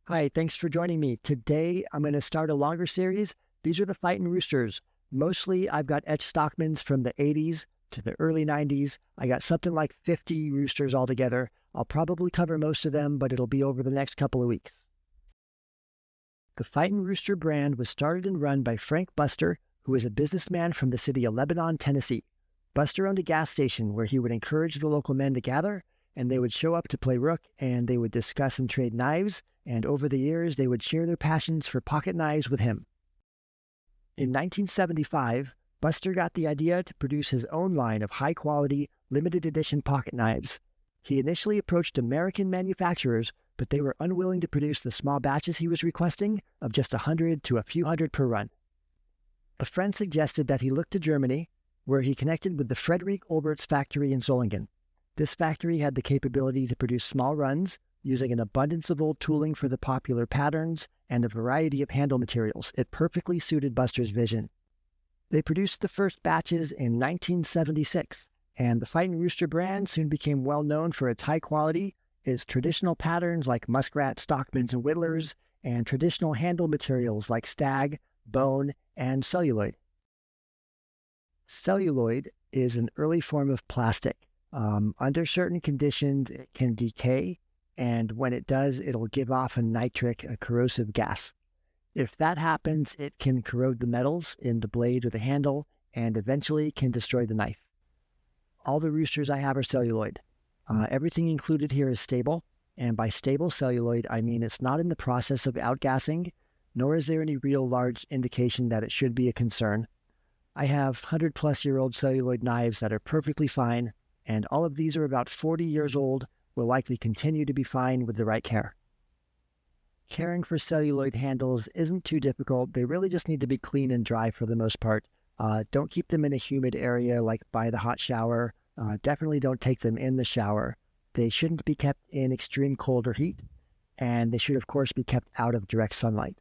Hi, thanks for joining me. Today, I'm going to start a longer series. These are the Fight'n Roosters. Mostly, I've got etched Stockmans from the 80s to the early 90s. I got something like 50 roosters altogether. I'll probably cover most of them, but it'll be over the next couple of weeks. The Fight'n Rooster brand was started and run by Frank Buster, who was a businessman from the city of Lebanon, Tennessee. Buster owned a gas station where he would encourage the local men to gather, and they would show up to play rook, and they would discuss and trade knives, and over the years they would share their passions for pocket knives with him. In 1975, Buster got the idea to produce his own line of high-quality, limited edition pocket knives. He initially approached American manufacturers, but they were unwilling to produce the small batches he was requesting of just 100 to a few hundred per run. A friend suggested that he look to Germany, where he connected with the Friedrich Olbertz factory in Solingen. This factory had the capability to produce small runs, using an abundance of old tooling for the popular patterns and a variety of handle materials. It perfectly suited Buster's vision. They produced the first batches in 1976, and the Fight'n Rooster brand soon became well known for its high quality, its traditional patterns like muskrat, stockmans, and whittlers, and traditional handle materials like stag, bone, and celluloid. Celluloid is an early form of plastic. Under certain conditions, it can decay, and when it does, it'll give off a corrosive gas. If that happens, it can corrode the metals in the blade or the handle, and eventually can destroy the knife. All the roosters I have are celluloid. Everything included here is stable, and by stable celluloid, I mean it's not in the process of outgassing, nor is there any real large indication that it should be a concern. I have 100-plus-year-old celluloid knives that are perfectly fine, and all of these are about 40 years old, will likely continue to be fine with the right care. Caring for celluloid handles isn't too difficult. They really just need to be clean and dry for the most part. Don't keep them in a humid area like by the hot shower. Definitely don't take them in the shower. They shouldn't be kept in extreme cold or heat, and they should, of course, be kept out of direct sunlight.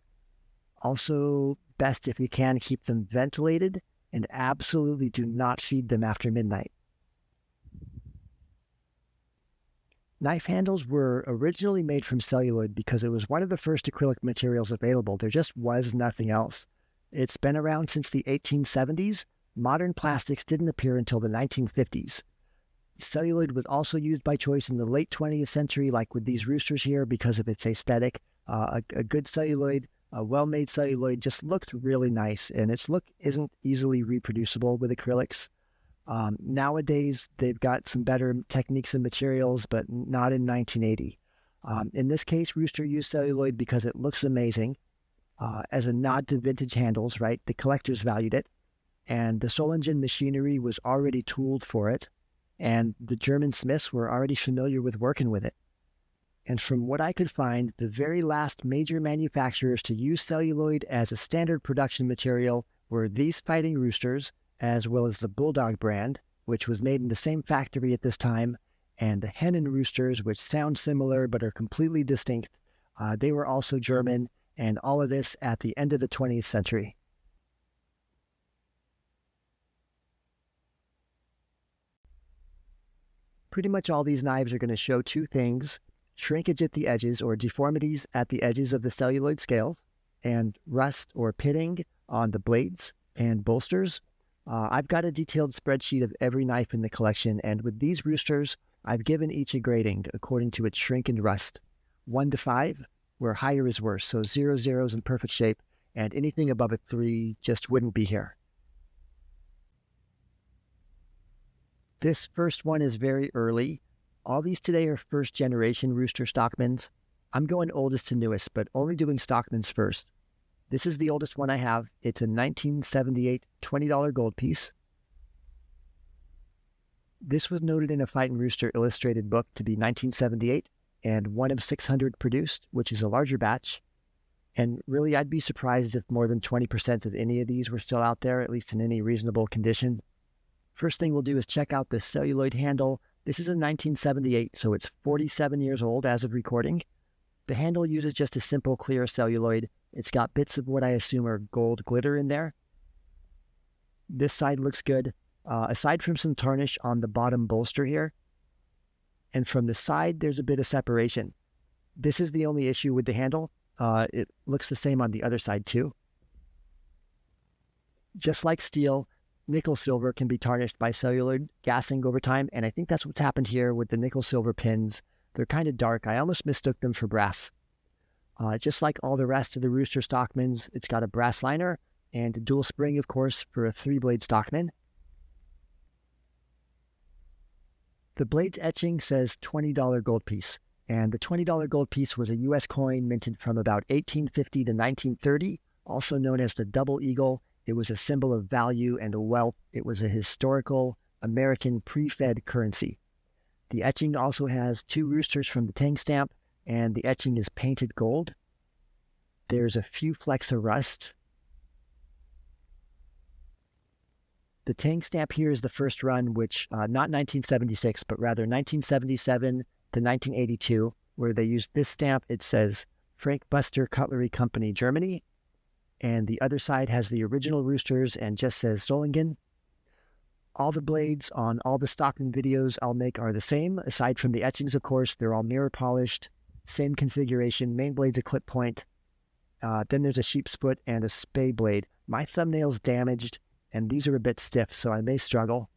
Also, best if you can keep them ventilated, and absolutely do not feed them after midnight. Knife handles were originally made from celluloid because it was one of the first acrylic materials available. There just was nothing else. It's been around since the 1870s. Modern plastics didn't appear until the 1950s. Celluloid was also used by choice in the late 20th century, like with these roosters here, because of its aesthetic. A good celluloid, a well-made celluloid just looked really nice, and its look isn't easily reproducible with acrylics. Nowadays, they've got some better techniques and materials, but not in 1980. In this case, Rooster used celluloid because it looks amazing. As a nod to vintage handles, right? The collectors valued it, and the Solingen machinery was already tooled for it, and the German smiths were already familiar with working with it. And from what I could find, the very last major manufacturers to use celluloid as a standard production material were these Fight'n Roosters, as well as the Bulldog brand, which was made in the same factory at this time, and the Hennen Roosters, which sound similar but are completely distinct. They were also German, and all of this at the end of the 20th century. Pretty much all these knives are going to show two things: shrinkage at the edges, or deformities at the edges of the celluloid scales, and rust or pitting on the blades and bolsters. I've got a detailed spreadsheet of every knife in the collection, and with these roosters, I've given each a grading according to its shrink and rust. 1 to 5, where higher is worse, so 0 is in perfect shape, and anything above a 3 just wouldn't be here. This first one is very early. All these today are first-generation Rooster Stockmans. I'm going oldest to newest, but only doing Stockmans first. This is the oldest one I have. It's a 1978 $20 gold piece. This was noted in a Fight'n Rooster illustrated book to be 1978 and one of 600 produced, which is a larger batch. And really, I'd be surprised if more than 20% of any of these were still out there, at least in any reasonable condition. First thing we'll do is check out the celluloid handle. This is a 1978, so it's 47 years old as of recording. The handle uses just a simple clear celluloid. It's got bits of what I assume are gold glitter in there. This side looks good, aside from some tarnish on the bottom bolster here. And from the side, there's a bit of separation. This is the only issue with the handle. It looks the same on the other side too. Just like steel, nickel silver can be tarnished by celluloid gassing over time, and I think that's what's happened here with the nickel silver pins. They're kind of dark. I almost mistook them for brass. Just like all the rest of the Rooster Stockmans, it's got a brass liner and a dual spring, of course, for a 3-blade Stockman. The blade's etching says $20 gold piece, and the $20 gold piece was a U.S. coin minted from about 1850 to 1930, also known as the double eagle. It was a symbol of value and wealth. It was a historical American pre-Fed currency. The etching also has 2 roosters from the Tang stamp, and the etching is painted gold. There's a few flecks of rust. The Tang stamp here is the first run, which not 1976, but rather 1977 to 1982, where they used this stamp. It says Frank Buster Cutlery Company, Germany. And the other side has the original roosters and just says Solingen. All the blades on all the Stockman videos I'll make are the same, aside from the etchings, of course. They're all mirror polished, same configuration. Main blade's a clip point. Then there's a sheep's foot and a spay blade. My thumbnail's damaged, and these are a bit stiff, so I may struggle.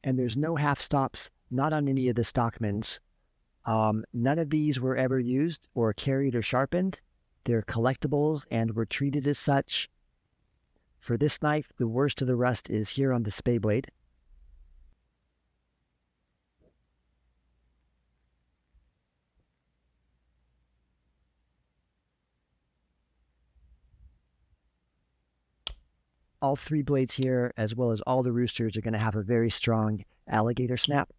And there's no half stops, not on any of the Stockmans. None of these were ever used or carried or sharpened. They're collectibles and were treated as such. For this knife, the worst of the rust is here on the spay blade. All 3 blades here, as well as all the roosters, are going to have a very strong alligator snap.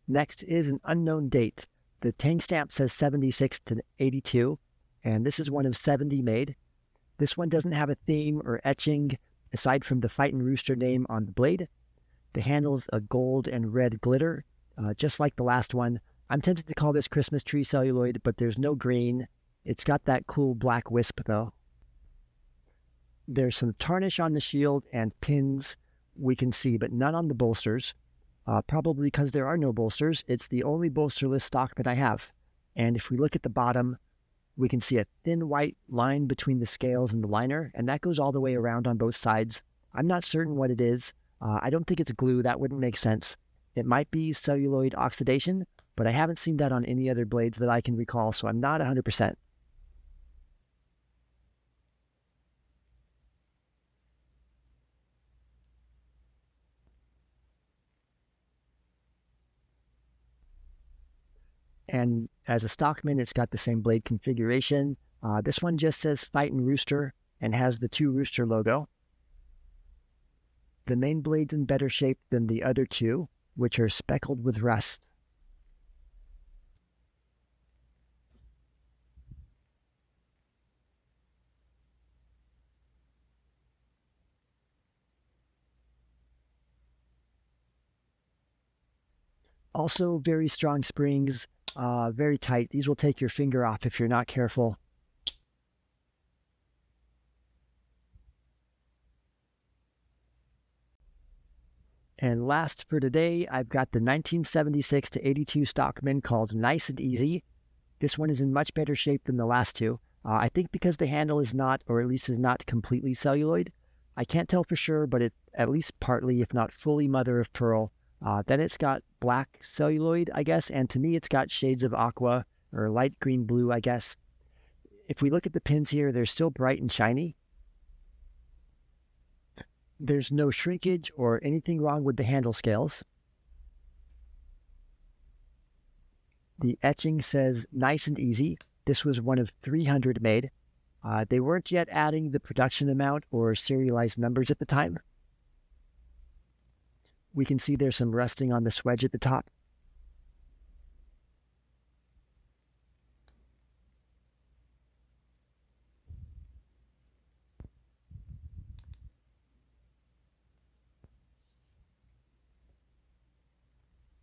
Next is an unknown date. The Tang stamp says 76 to 82, and this is one of 70 made. This one doesn't have a theme or etching, aside from the Fight'n Rooster name on the blade. The handle's a gold and red glitter, just like the last one. I'm tempted to call this Christmas tree celluloid, but there's no green. It's got that cool black wisp, though. There's some tarnish on the shield and pins we can see, but none on the bolsters. Probably because there are no bolsters. It's the only bolsterless Stockman I have. And if we look at the bottom, we can see a thin white line between the scales and the liner, and that goes all the way around on both sides. I'm not certain what it is. I don't think it's glue. That wouldn't make sense. It might be celluloid oxidation, but I haven't seen that on any other blades that I can recall, so I'm not 100%. And as a Stockman, it's got the same blade configuration. This one just says Fight'n Rooster and has the 2 rooster logo. The main blade's in better shape than the other 2, which are speckled with rust. Also, very strong springs, very tight. These will take your finger off if you're not careful. And last for today, I've got the 1976 to 82 Stockman called Nice and Easy. This one is in much better shape than the last 2. I think because the handle is not, or at least is not completely celluloid. I can't tell for sure, but it's at least partly, if not fully, mother of pearl. Then it's got black celluloid, I guess, and to me it's got shades of aqua, or light green blue, I guess. If we look at the pins here, they're still bright and shiny. There's no shrinkage or anything wrong with the handle scales. The etching says Nice and Easy. This was one of 300 made. They weren't yet adding the production amount or serialized numbers at the time. We can see there's some rusting on the swedge at the top.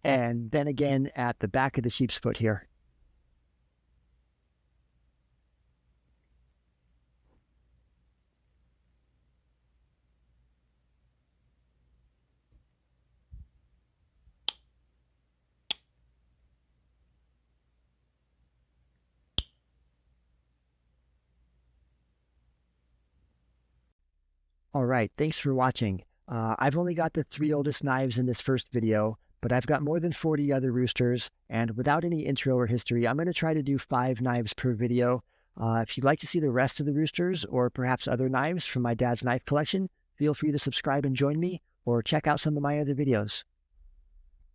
And then again at the back of the sheep's foot here. All right, thanks for watching. I've only got the 3 oldest knives in this first video, but I've got more than 40 other roosters, and without any intro or history, I'm going to try to do 5 knives per video. If you'd like to see the rest of the roosters, or perhaps other knives from my dad's knife collection, feel free to subscribe and join me, or check out some of my other videos.